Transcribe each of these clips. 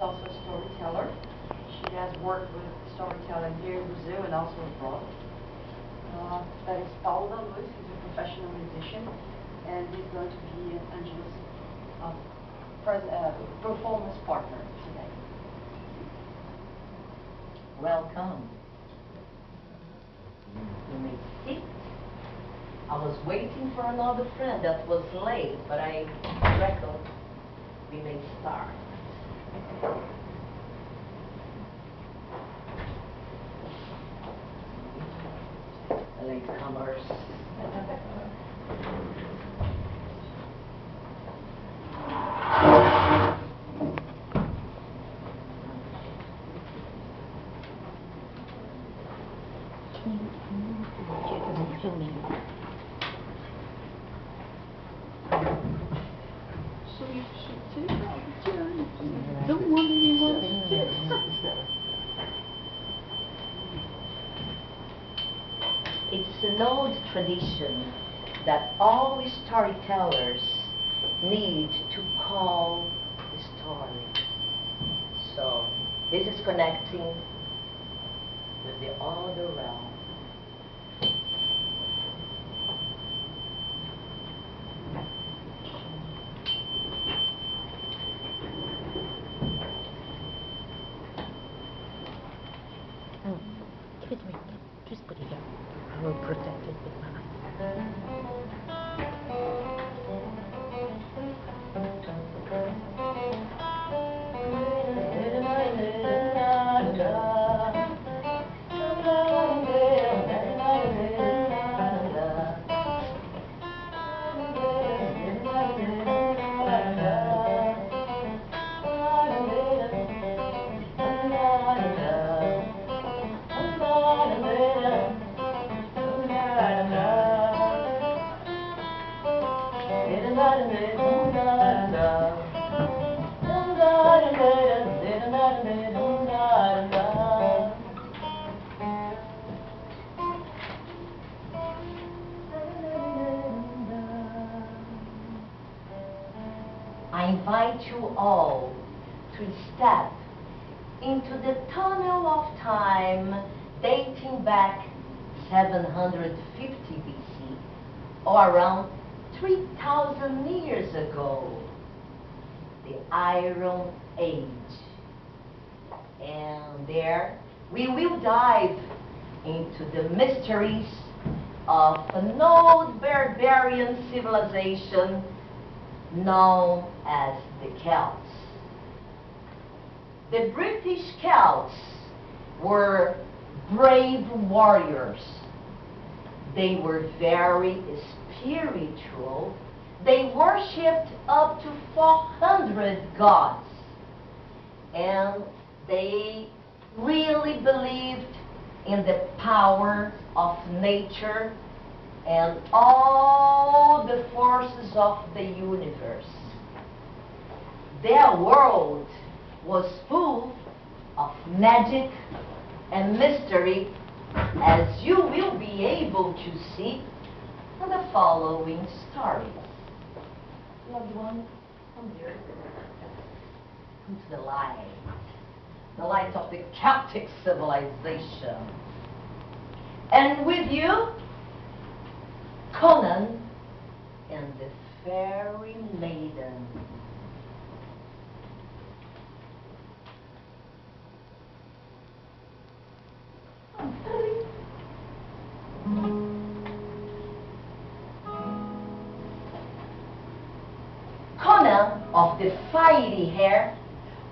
also a storyteller. She has worked with storytelling here in Brazil and also abroad. That is Paulo. He's a professional musician, and he's going to be Angela's performance partner today. Welcome. You may sit. I was waiting for another friend that was late, but I reckon we may start. Latecomers. So you should take all the journey. Don't want anyone to It's an old tradition that all storytellers need to call the story. So this is connecting with the other realm. Give it to me. Just put it down. I will protect it with my I invite you all to step into the tunnel of time dating back 750 BC, or around 3,000 years ago, the Iron Age. And there we will dive into the mysteries of an old barbarian civilization known as the Celts. The British Celts were brave warriors. They were very spiritual. They worshipped up to 400 gods. And they really believed in the power of nature and all the forces of the universe. Their world was full of magic and mystery, as you will be able to see in the following stories. Loved one, come here. Come to the light of the Celtic civilization. And with you, Conan and the Fairy Maiden. Conan of the fiery hair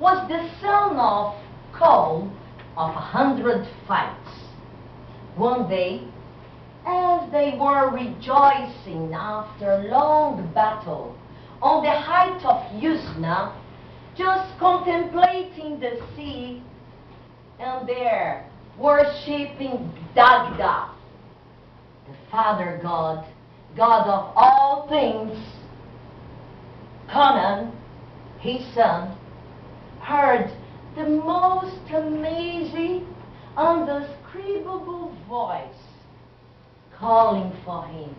was the son of Cole of 100 fights. One day, as they were rejoicing after a long battle on the height of Yusna, just contemplating the sea, and there worshipping Dagda, the Father God, God of all things, Conan, his son, heard the most amazing, undescribable voice calling for him.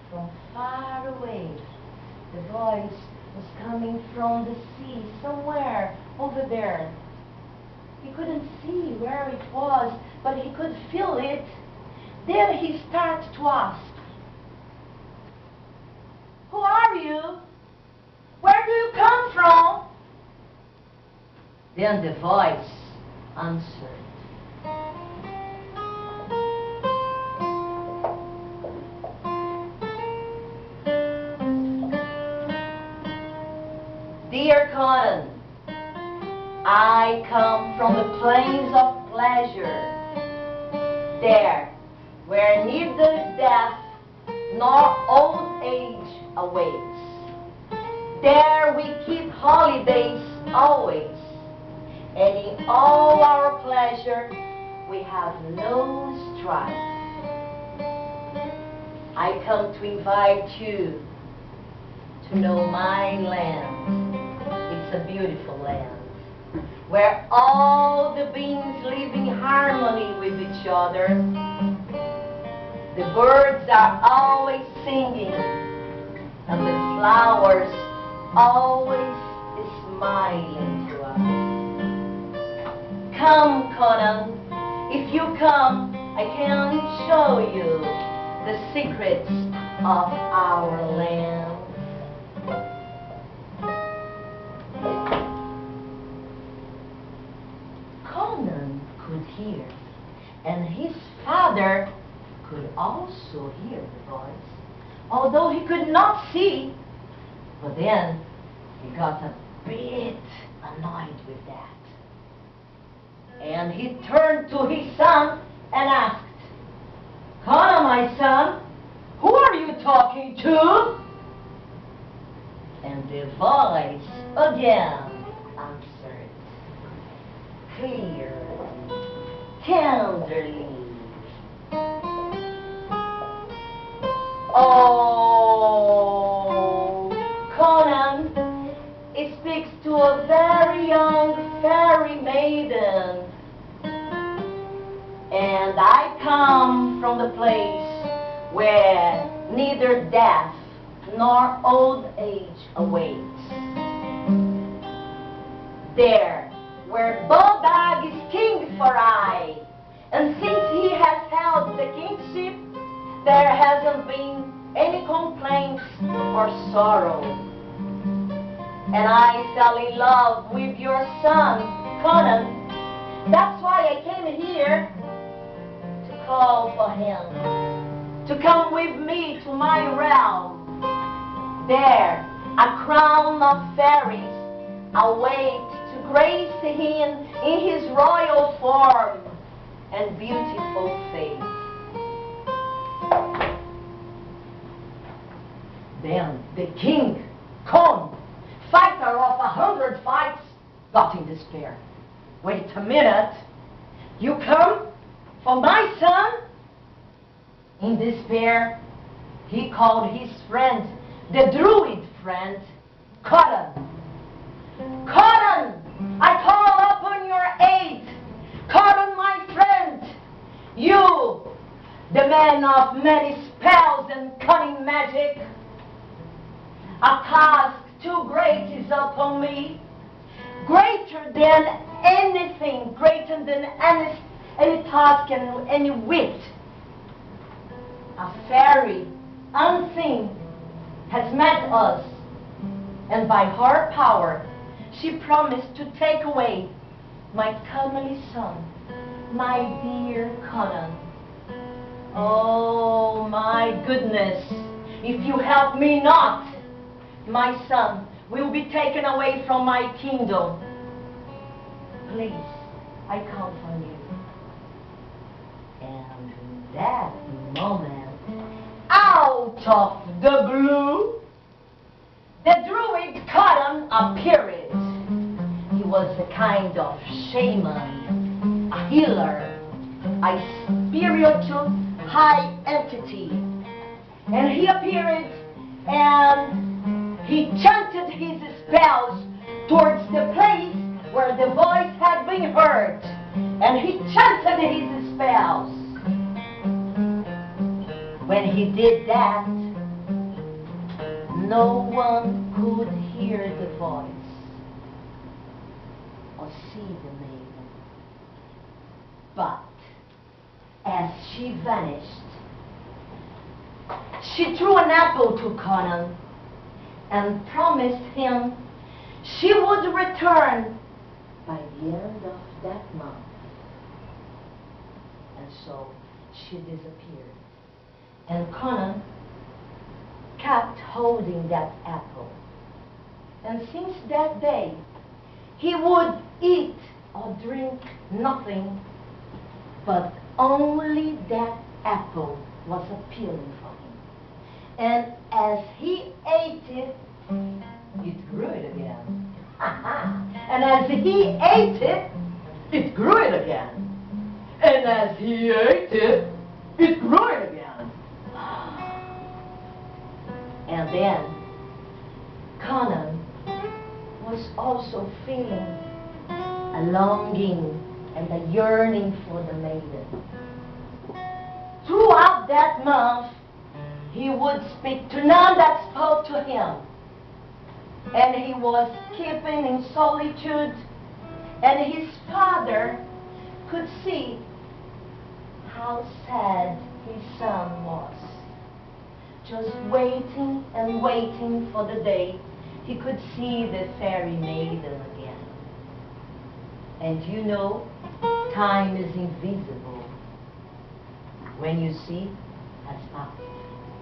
From far away, the voice was coming from the sea, somewhere over there. He couldn't see where it was, but he could feel it. Then he started to ask, "Who are you? Where do you come from?" Then the voice answered, "Dear Conan, I come from the plains of pleasure, there where neither death nor old age awaits. There we keep holidays always, and in all our pleasure we have no strife. I come to invite you to know my land. It's a beautiful land, where all the beings live in harmony with each other. The birds are always singing, and the flowers always smiling to us. Come, Conan, if you come, I can show you the secrets of our land." Conan could hear, and his father could also hear the voice, although he could not see. But then he got a bit annoyed with that. And he turned to his son and asked, "Conan, my son, who are you talking to?" And the voice again answered, clearly, tenderly, "Oh, Conan, it speaks to a very young fairy maiden, and I come from the place where neither death nor old age awaits. There, where Bodag is king for aye, and since he has held the kingship, there hasn't been any complaints or sorrow. And I fell in love with your son, Conan. That's why I came here to call for him, to come with me to my realm. There, a crown of fairies awaits to grace him in his royal form and beautiful face." Then the king, Con, fighter of 100 fights, got in despair. "Wait a minute, you come for my son?" In despair, he called his friend, the druid friend, Conan. "Conan, I call upon your aid. Conan, my friend, you, the man of many spells and cunning magic. A task too great is upon me, greater than anything, greater than any task and any wit. A fairy, unseen, has met us, and by her power, she promised to take away my comely son, my dear Conan. Oh, my goodness, if you help me not, my son will be taken away from my kingdom. Please, I call on you." And in that moment, out of the blue, the druid Conan appeared. He was a kind of shaman, a healer, a spiritual high entity. And he appeared and he chanted his spells towards the place where the voice had been heard. And he chanted his spells. When he did that, no one could hear the voice or see the maiden. But as she vanished, she threw an apple to Conan and promised him she would return by the end of that month. And so she disappeared. And Conan kept holding that apple. And since that day, he would eat or drink nothing, but only that apple was appealing for him. And as he ate it, it grew it again. And as he ate it, it grew it again. And as he ate it, it grew it again. And then Conan was also feeling a longing and a yearning for the maiden. Throughout that month, he would speak to none that spoke to him. And he was keeping in solitude, and his father could see how sad his son was, just waiting and waiting for the day he could see the fairy maiden again. And you know, time is invisible. When you see, has passed,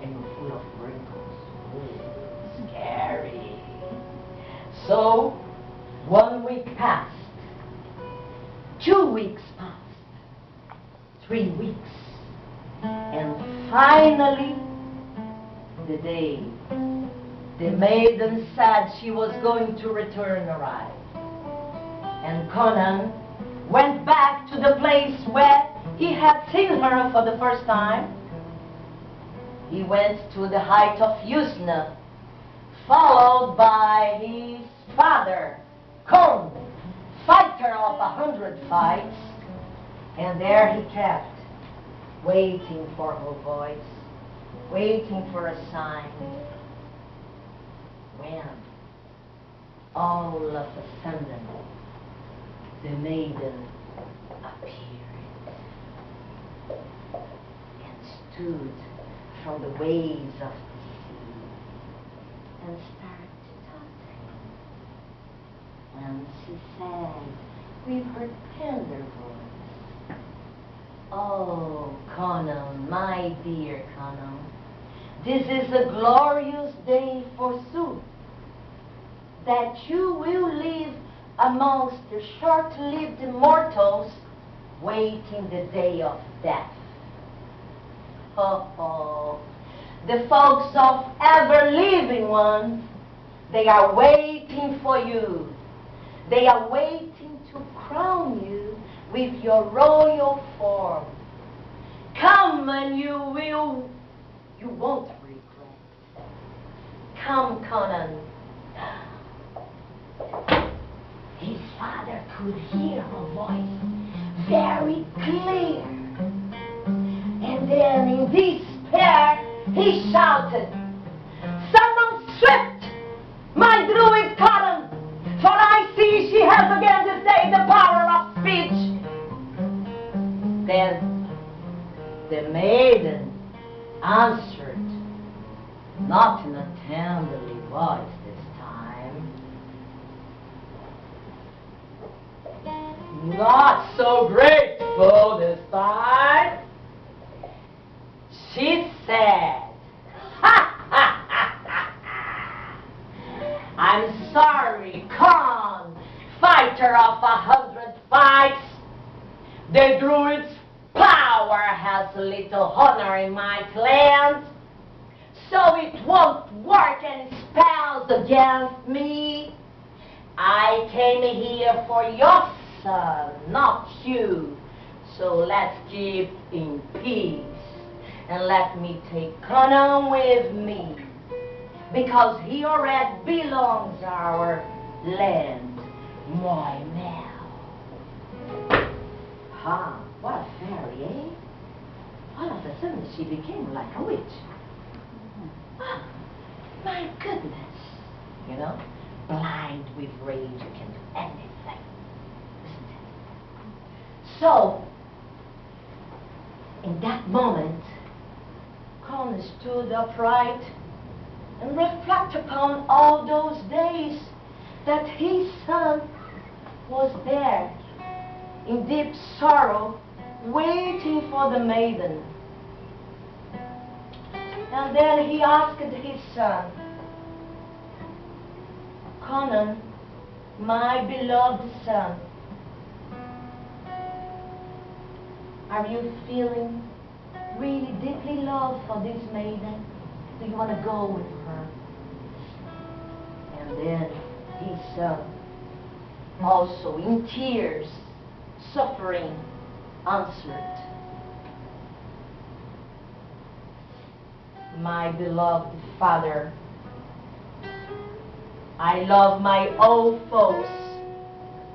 and you're full of wrinkles. Ooh, scary. So, 1 week passed, 2 weeks passed, 3 weeks, and finally, the day the maiden said she was going to return arrived. And Conan went back to the place where he had seen her for the first time. He went to the height of Yusna, followed by his father, Con, fighter of 100 fights, and there he kept, waiting for her voice, waiting for a sign. When, all of a sudden, the maiden appeared and stood from the waves of the sea and started to talk to him. And she said with her tender voice, "Oh, Conan, my dear Conan, this is a glorious day forsooth, that you will live amongst the short-lived mortals waiting the day of death. Oh, the folks of ever-living ones, they are waiting for you. They are waiting to crown you with your royal form. Come and you won't regret. Come, Conan." His father could hear her voice very clear. And then in despair, he shouted, "Summon swift my druid Conan, for I see she has again this day the power of speech." Then the maiden answered, not in a tenderly voice this time, not so grateful this time. She said, "I'm sorry, Khan, fighter of 100 fights. The druid's power has little honor in my clan, so it won't work any spells against me. I came here for your son, not you. So let's keep in peace. And let me take Conan with me, because he already belongs to our land, my now." Ha, what a fairy, eh? All of a sudden she became like a witch. Ah, my goodness. You know, blind with rage, you can do anything. Isn't it? So, in that moment, Conan stood upright and reflected upon all those days that his son was there in deep sorrow, waiting for the maiden. And then he asked his son, Conan, my beloved son, are you feeling really deeply love for this maiden? Do you want to go with her? And then his son, also in tears, suffering, answered, my beloved father, I love my old folks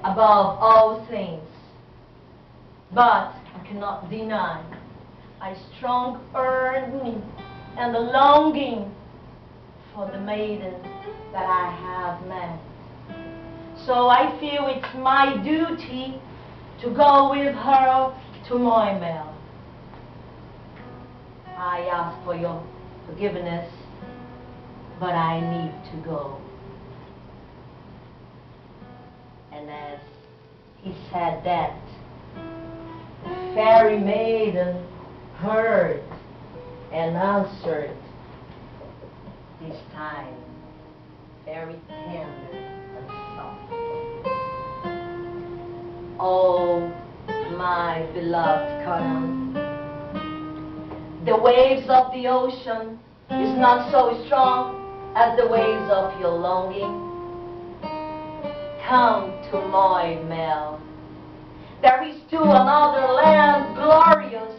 above all things, but I cannot deny a strong yearning and a longing for the maiden that I have met. So I feel it's my duty to go with her to Moreira. I ask for your forgiveness, but I need to go. And as he said that, the fairy maiden heard and answered, this time very tender and soft. Oh, my beloved Conan, the waves of the ocean is not so strong as the waves of your longing. Come to Moreira. There is still another land glorious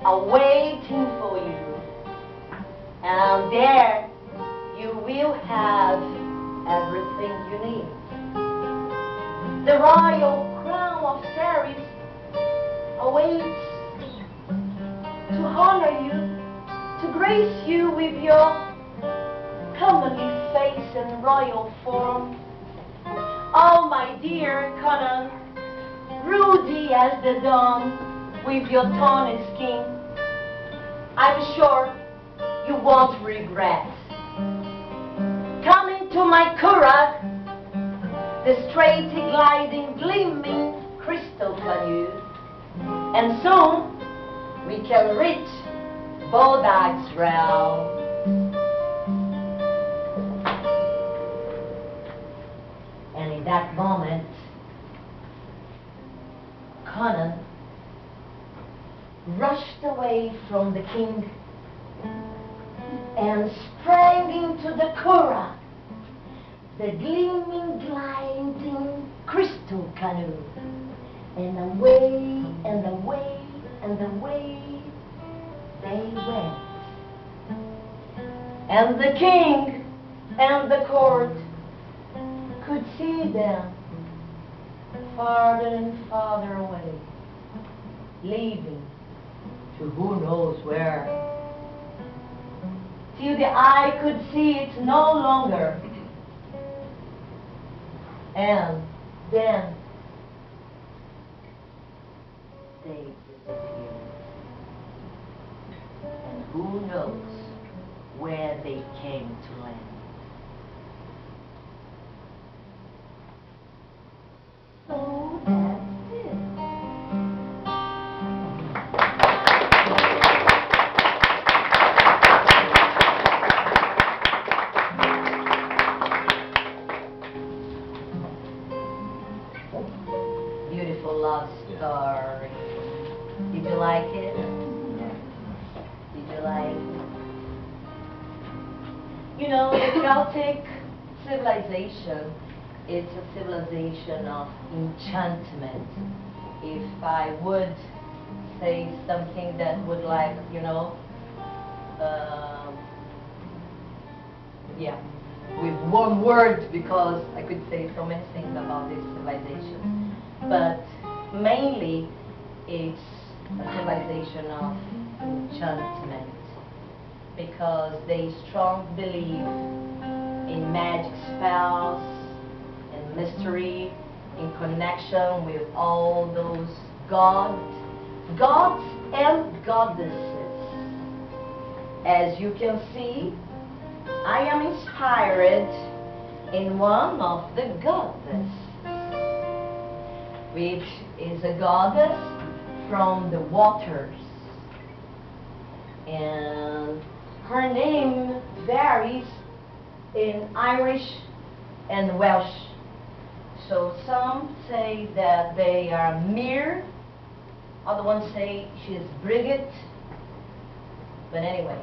awaiting for you, and there you will have everything you need. The royal crown of fairies awaits to honor you, to grace you with your comely face and royal form. Oh, my dear Conan, ruddy as the dawn with your tawny skin, I'm sure you won't regret coming to my curragh, the straight gliding, gleaming crystal canoe, and soon we can reach Bodag's realm. And in that moment, Conan rushed away from the king and sprang into the curragh, the gleaming, gliding crystal canoe, and away and away and away they went. And the king and the court could see them farther and farther away, leaving to who knows where, till the eye could see it no longer. And then they disappeared. And who knows where they came to land. So that's it. Beautiful love story. Did you like it? Did you like it? You know, the Celtic civilization, it's a civilization of enchantment. If I would say something that would like, you know, yeah, with one word, because I could say so many things about this civilization. But mainly, it's a civilization of enchantment, because they strongly believe in magic spells, in mystery, in connection with all those gods and goddesses. As you can see, I am inspired in one of the goddesses, which is a goddess from the waters. And her name varies in Irish and Welsh. So some say that they are Mir, other ones say she's Brigid. But anyway,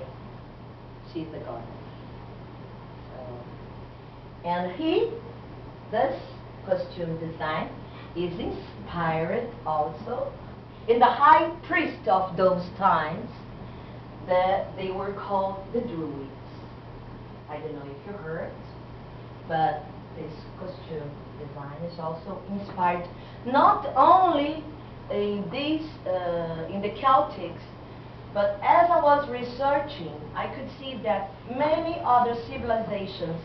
she's the goddess. And this costume design is inspired also in the high priest of those times, that they were called the Druids. I don't know if you heard, but this costume design is also inspired not only in the Celtics, but as I was researching, I could see that many other civilizations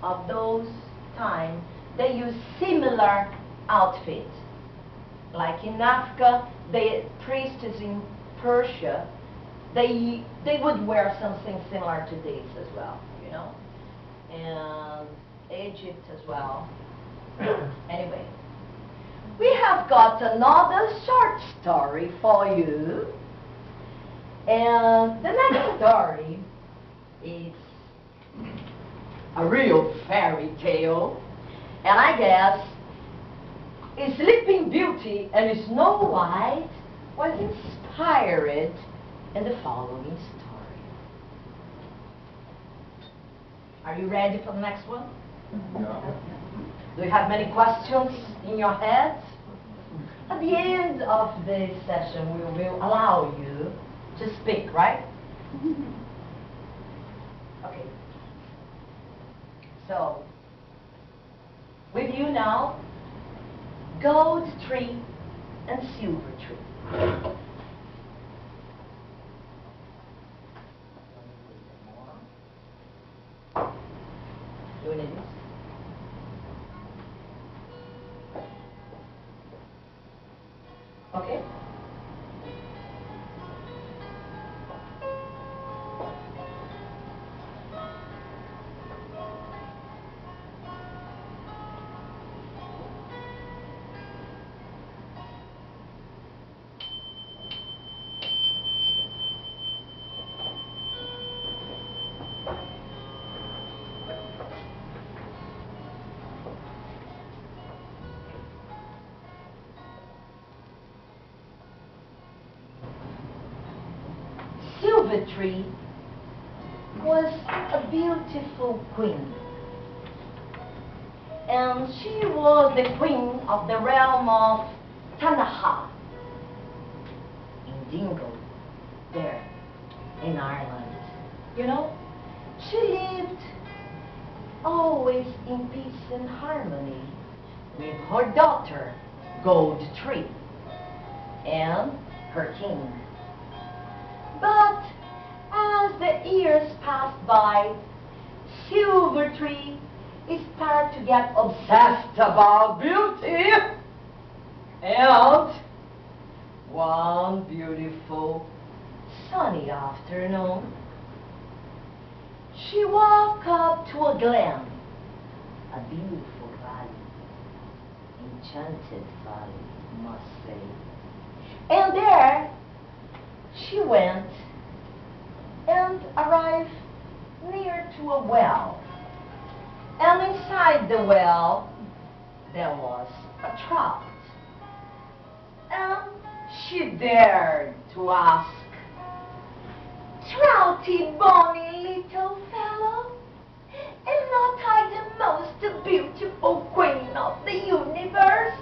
of those times, they use similar outfits. Like in Africa, the priests in Persia, they would wear something similar to this as well, you know, and Egypt as well. Anyway, we have got another short story for you, and the next story is a real fairy tale, and I guess Sleeping Beauty and Snow White was inspired in the following story. Are you ready for the next one? Yeah. Do you have many questions in your head? At the end of this session, we will allow you to speak, right? Okay. So, with you now, gold tree and silver tree. Doing it. Okay? Silver Tree was a beautiful queen, and she was the queen of the realm of Tanaha in Dingle, there in Ireland. You know, she lived always in peace and harmony with her daughter, Gold Tree, and her king. But as the years passed by, Silver Tree started to get obsessed about beauty. And one beautiful sunny afternoon, she walked up to a glen, a beautiful valley, enchanted valley, I must say. And there she went and arrived near to a well. And inside the well, there was a trout. And she dared to ask, "Trouty, bonny little fellow, am not I the most beautiful queen of the universe?"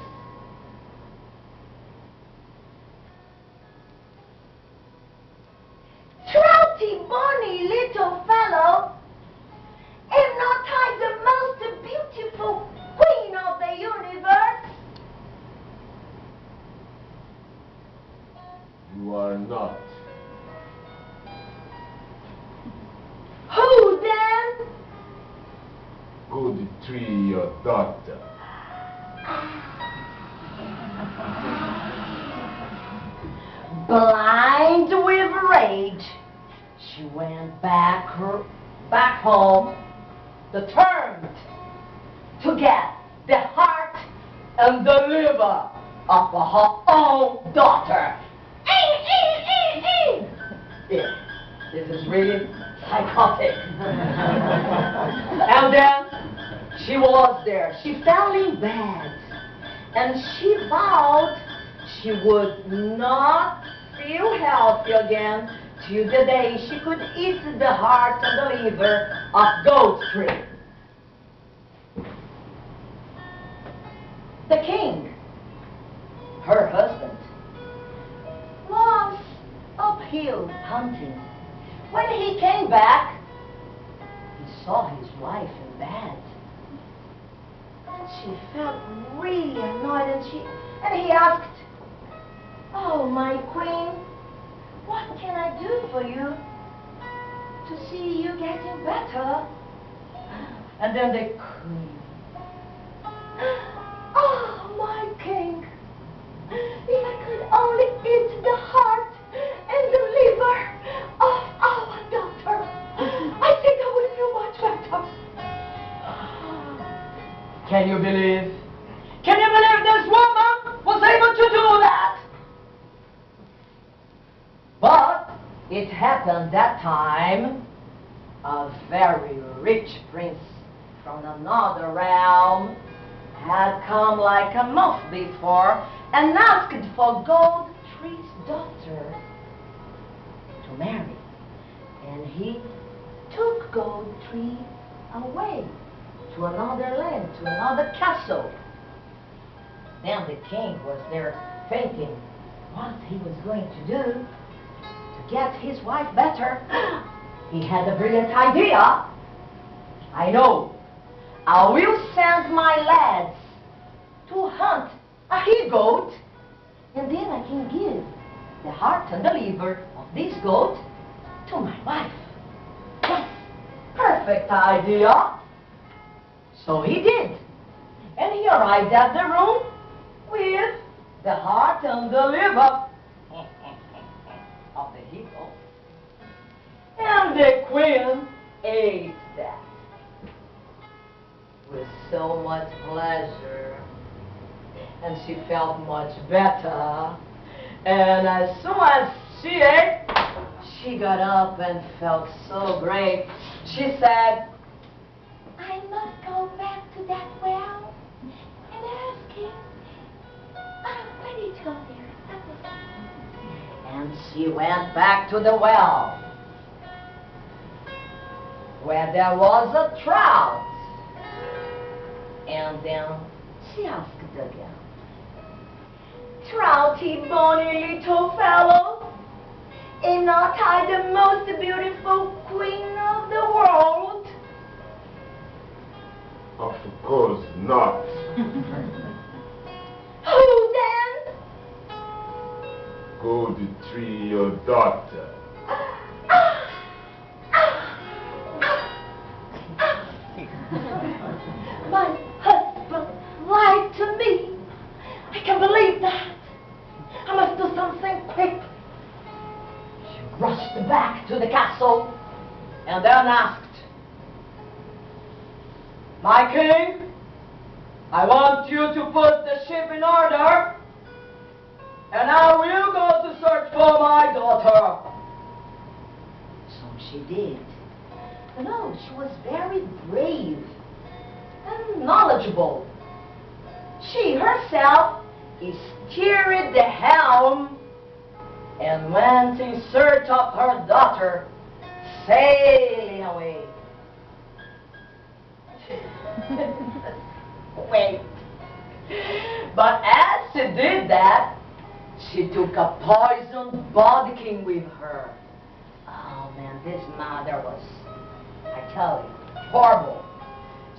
"Trouty, bonny little fellow, am not I the most beautiful queen of the universe?" You are not. "Who then?" rage, she went back home, determined to get the heart and the liver of her own daughter. Yeah, this is really psychotic. And then she was there. She fell in bed, and she vowed she would not feel healthy again till the day she could eat the heart and the liver of goat tree. The king, her husband, was uphill hunting. When he came back, he saw his wife in bed. And she felt really annoyed, and he asked, "Oh, my queen, what can I do for you to see you getting better?" And then the queen, "Oh, my king, if I could only eat the heart and the liver of our daughter, I think I would feel much better." Can you believe? Can you believe this woman was able to do that? But it happened that time, a very rich prince from another realm had come like a month before and asked for Gold Tree's daughter to marry. And he took Gold Tree away to another land, to another castle. Then the king was there thinking what he was going to do to get his wife better. He had a brilliant idea. "I know. I will send my lads to hunt a he-goat, and then I can give the heart and the liver of this goat to my wife." Yes, perfect idea. So he did. And he arrived at the room with the heart and the liver of the he-goat. And the queen ate that with so much pleasure. And she felt much better. And as soon as she ate, she got up and felt so great. She said, "I must go back to that well and ask him. I need to go there." And she went back to the well, where there was a trout. And then she asked again, "Trouty, bony little fellow, am not I the most beautiful queen of the world?" Of course not. "Who then?" Gold Tree, your daughter. My husband lied to me. I can't believe that. I must do something quick. She rushed back to the castle and then asked, "My king, I want you to put the ship in order, and I will go to search for my daughter." So she did. You know, she was very brave and knowledgeable. She herself steered the helm and went in search of her daughter, sailing away. Wait. But as she did that, she took a poisoned bodkin with her. Oh man, this mother was, I tell you, horrible.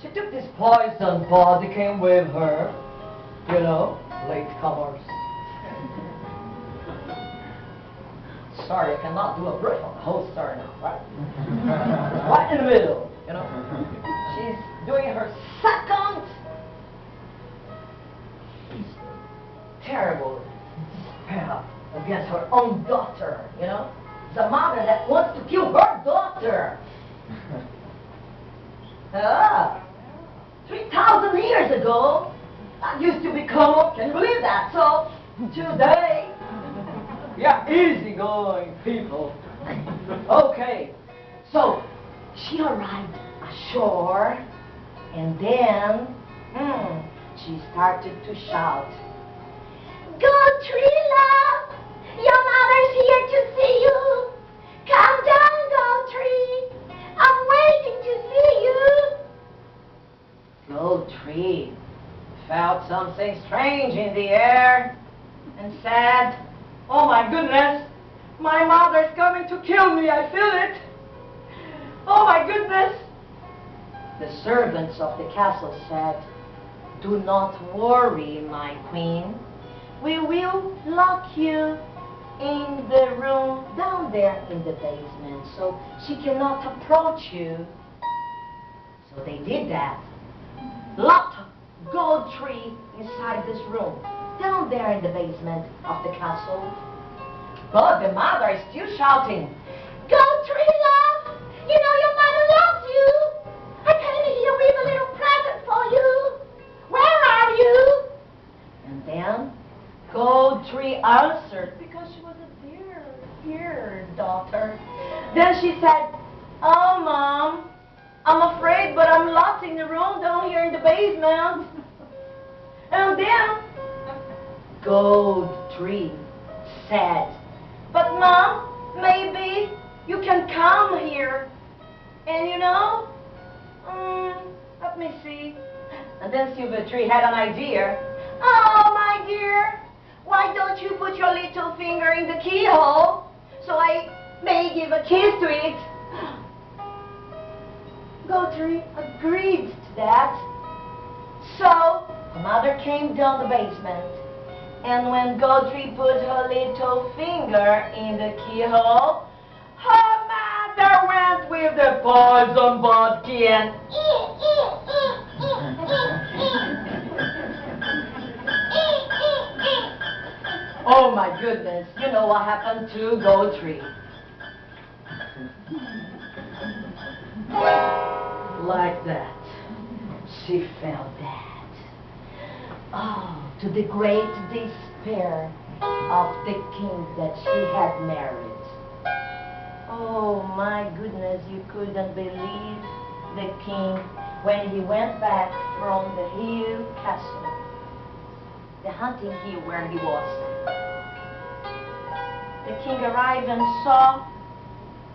She took this poisoned bodkin with her, you know, latecomers. Sorry, I cannot do a brief on the whole story now, right? Right in the middle, you know. She's doing her second terrible spell against her own daughter, you know. the mother that wants to kill her daughter. 3,000 years ago, that used to be common. Can you believe that? So, today, we are easygoing people. Okay, so she arrived ashore, and then she started to shout, "Good tree love, your mother's here to see you. Come down, gold tree. I'm waiting to see you." Gold tree felt something strange in the air and said, "Oh my goodness, my mother's coming to kill me, I feel it. Oh my goodness." The servants of the castle said, "Do not worry, my queen. We will lock you in the room down there in the basement so she cannot approach you." So they did that. Locked Gold Tree inside this room, down there in the basement of the castle. But the mother is still shouting, "Gold Tree love, you know your mother loves you. I came here with a little present for you. Where are you?" And then Gold Tree answered, because she was a dear daughter. Then she said, "Oh, Mom, I'm afraid, but I'm locked in the room down here in the basement." And then Gold Tree said, "But Mom, maybe you can come here. And you know, let me see." And then Silver Tree had an idea. "Oh, my dear, why don't you put your little finger in the keyhole so I may give a kiss to it?" Gold Tree agreed to that. So Mother came down the basement, and when Gold Tree put her little finger in the keyhole, her mother went with the poison bud key and oh my goodness, you know what happened to Gold Tree. Like that, she felt that. Oh, to the great despair of the king that she had married. Oh my goodness, you couldn't believe the king when he went back from the hill castle, the hunting hill where he was. The king arrived and saw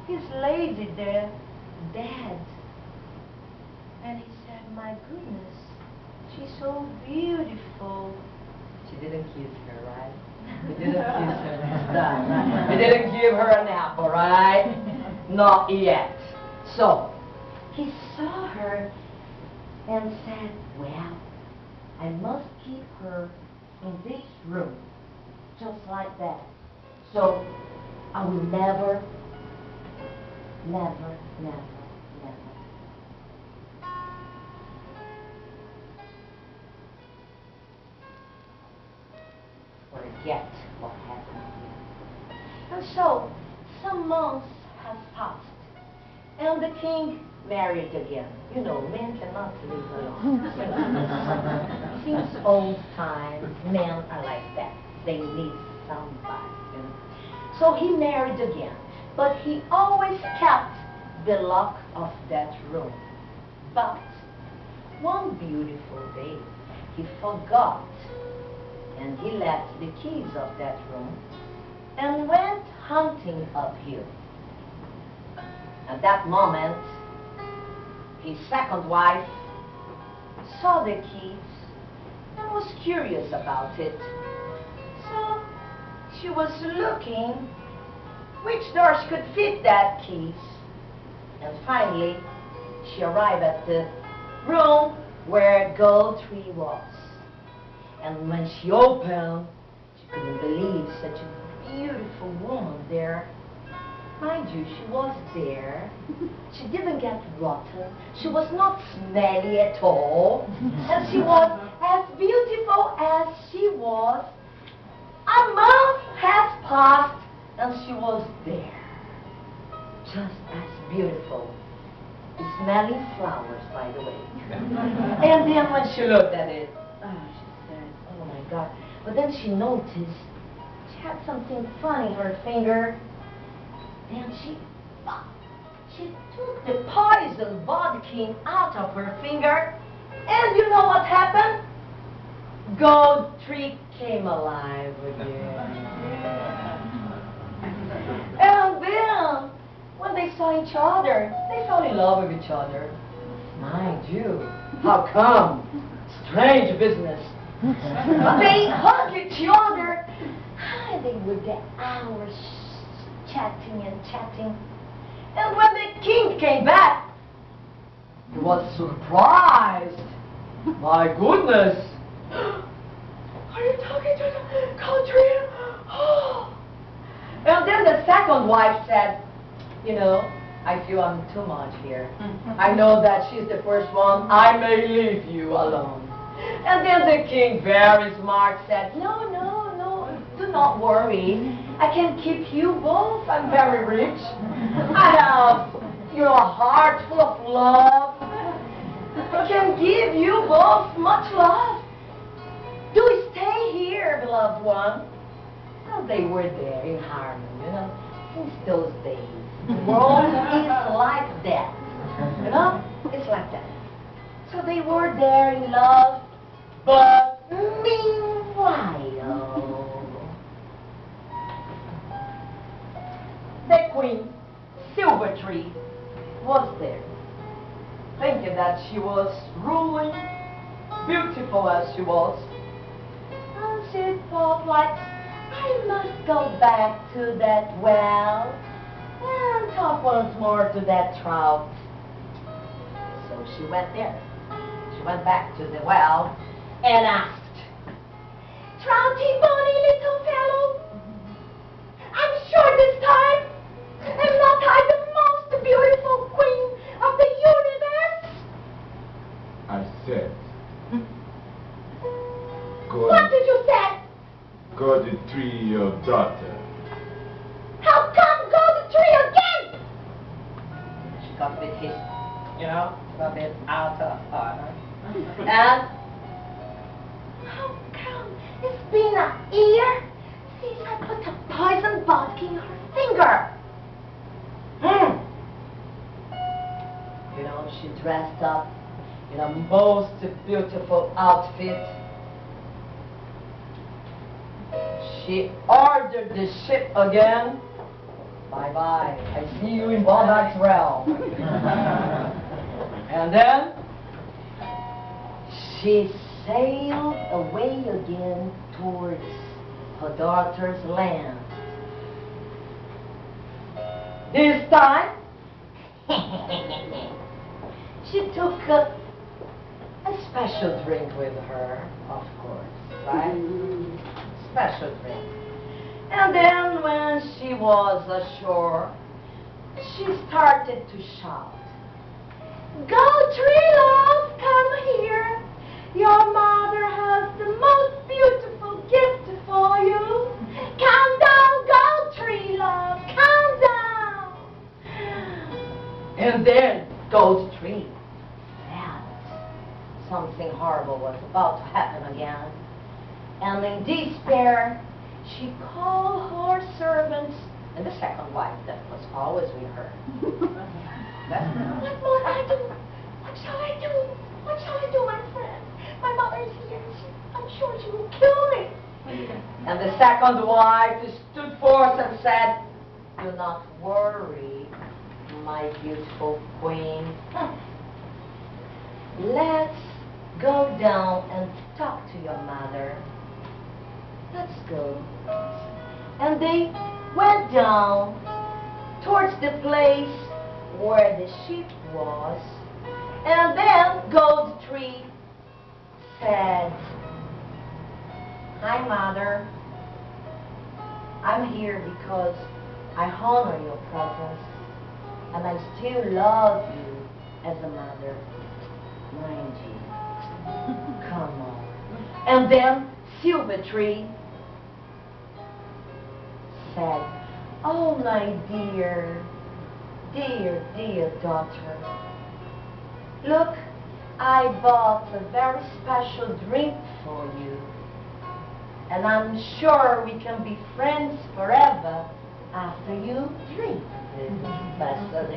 his lady there, dead. And he said, "My goodness, she's so beautiful." She didn't kiss her, right? He didn't kiss her this time, right? He didn't give her an apple, right? Not yet. So, he saw her and said, "Well, I must keep her in this room, just like that. So, I will never, never, never, never forget what happened here." And so, some months have passed, and the king married again. You know, men cannot live alone. Since old times, men are like that. They need somebody. You know? So he married again, but he always kept the lock of that room. But one beautiful day, he forgot, and he left the keys of that room and went hunting uphill. At that moment, his second wife saw the keys and was curious about it. So she was looking which doors could fit that keys. And finally, she arrived at the room where Gold Tree was. And when she opened, she couldn't believe such a beautiful woman there. Mind you, she was there. She didn't get rotten. She was not smelly at all. And she was as beautiful as she was. A month has passed, and she was there. just as beautiful. Smelling flowers, by the way. And then when she looked at it, she said, oh my God. But then she noticed she had something funny in her finger. Then she took the poison vodka out of her finger. And you know what happened? Gold Tree came alive again. And then, when they saw each other, they fell in love with each other. Mind you, how come? Strange business. But they hugged each other. And they would get hours chatting and chatting. And when the king came back, he was surprised. My goodness. Are you talking to the country? And then the second wife said, you know, I feel I'm too much here. I know that she's the first one. I may leave you alone. And then the king, very smart, said, no, do not worry. I can keep you both. I'm very rich. I have, a heart full of love. I can give you both much love. Do stay here, beloved one. Well, they were there in harmony, since those days. The world is like that, it's like that. So they were there in love, but meanwhile, the queen, Silver Tree, was there, thinking that she was ruling, beautiful as she was. And she thought like, I must go back to that well and talk once more to that trout. So she went there. She went back to the well and asked, Trouty, bonny little fellow, I'm sure this time am not I the most beautiful queen of the universe? I said. What did you say? Go the tree, your daughter. How come go the tree again? She got a bit hissed, got a bit out of order. And how come it's been a year since I put a poison vodka in her finger? She dressed up in a most beautiful outfit. She ordered the ship again. Bye-bye. I see you in Bondag's realm. And then she sailed away again towards her daughter's land. This time, she took a special drink with her, of course, right? Special drink. And then when she was ashore, she started to shout, Go, tree love, come here. Your mother has the most beautiful gift for you. Come down, go, tree love, come down. And then Gold Tree felt something horrible was about to happen again. And in despair, she called her servants and the second wife that was always with her. What must I do? What shall I do? What shall I do, my friend? My mother is here. I'm sure she will kill me. And the second wife stood forth and said, Do not worry, my beautiful queen. Let's go down and talk to your mother. Let's go. And they went down towards the place where the ship was. And then Gold Tree said, Hi, Mother. I'm here because I honor your presence. And I still love you as a mother. Mind you. Come on. And then Silver Tree said, Oh, my dear, Dear, dear daughter. Look, I bought a very special drink for you. And I'm sure we can be friends forever after you drink this vessel.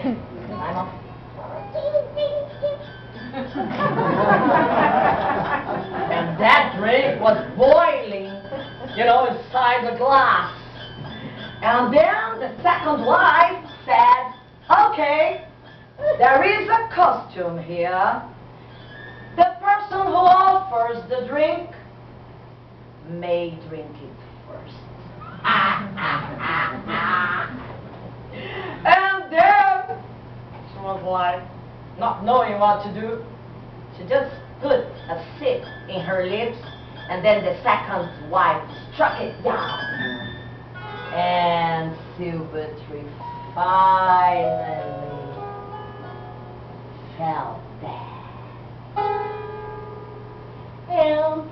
I'm off. And that drink was boiling, inside the glass. And then the second wife said, okay, there is a costume here. The person who offers the drink may drink it first. And then she was like, not knowing what to do, she just put a sip in her lips, and then the second wife struck it down. And Silver Tree finally fell dead. And,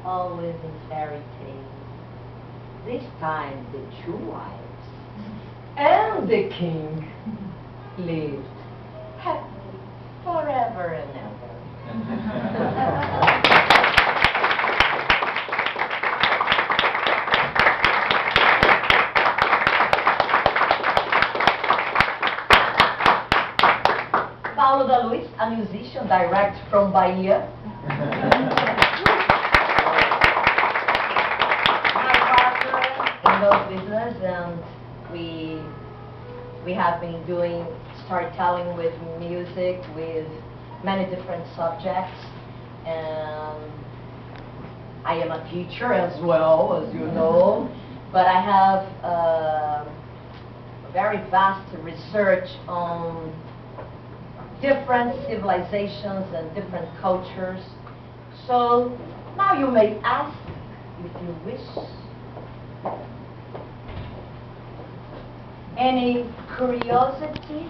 always in fairy tales, this time the two wives and the king lived happily forever and ever. Paulo da Luz, a musician direct from Bahia. My partner in those business, and we have been doing storytelling with music, with many different subjects, and I am a teacher as well, as you know, but I have a very vast research on different civilizations and different cultures. So now you may ask, if you wish, any curiosity